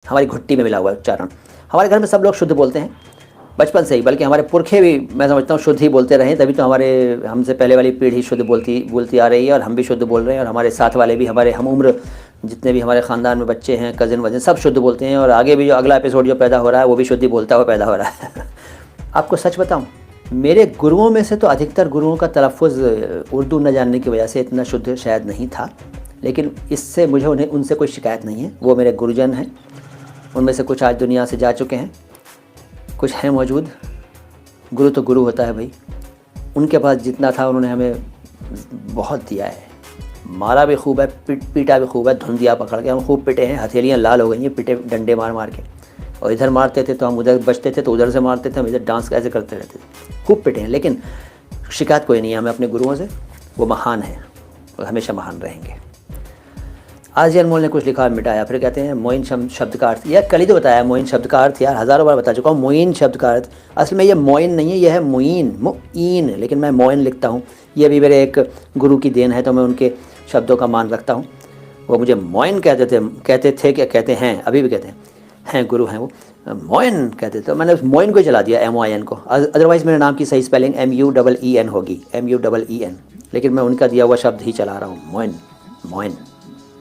हमारी घुट्टी में मिला हुआ है उच्चारण। हमारे घर में सब लोग शुद्ध बोलते हैं बचपन से ही, बल्कि हमारे पुरखे भी मैं समझता हूँ शुद्ध ही बोलते रहे, तभी तो हमारे हमसे पहले वाली पीढ़ी शुद्ध बोलती आ रही है, और हम भी शुद्ध बोल रहे हैं, और हमारे साथ वाले भी, हमारे हम उम्र जितने भी हमारे ख़ानदान में बच्चे हैं, कज़न वज़न, सब शुद्ध बोलते हैं, और आगे भी जो अगला एपिसोड जो पैदा हो रहा है वो भी शुद्ध ही बोलता हुआ पैदा हो रहा है। आपको सच बताऊँ, मेरे गुरुओं में से तो अधिकतर गुरुओं का तलफ़ुज़ उर्दू न जानने की वजह से इतना शुद्ध शायद नहीं था, लेकिन इससे मुझे उनसे कोई शिकायत नहीं है। वो मेरे गुरुजन हैं, उनमें से कुछ आज दुनिया से जा चुके हैं, कुछ हैं मौजूद। गुरु तो गुरु होता है भाई, उनके पास जितना था उन्होंने हमें बहुत दिया है। मारा भी खूब है, पीटा भी खूब है, धुंधिया पकड़ के हम खूब पिटे हैं, हथेलियाँ लाल हो गई हैं पिटे डंडे मार मार के, और इधर मारते थे तो हम उधर बचते थे, तो उधर से मारते थे हम इधर, डांस कैसे करते रहते थे, खूब पिटे हैं। लेकिन शिकायत कोई नहीं है हमें अपने गुरुओं से, वो महान हैं और हमेशा महान रहेंगे। आज जी अनमोल ने कुछ लिखा और मिटाया, फिर कहते हैं मोइन शब्द का अर्थ, यार कल ही तो बताया मोइन शब्द का अर्थ, यार हज़ारों बार बता चुका हूँ। मोइन शब्द का अर्थ असल में ये मोइन नहीं है, यह है मुइन, लेकिन मैं मोइन लिखता हूँ। ये भी मेरे एक गुरु की देन है, तो मैं उनके शब्दों का मान रखता हूँ। वो मुझे मोइन कहते थे क्या कहते हैं, अभी भी कहते हैं गुरु हैं वो, मोइन कहते थे, तो मैंने उस मोइन को चला दिया MOIN को। अदरवाइज़ मेरे नाम की सही स्पेलिंग MUEEN होगी, MUEEN, लेकिन मैं उनका दिया हुआ शब्द ही चला रहा हूँ, मोइन।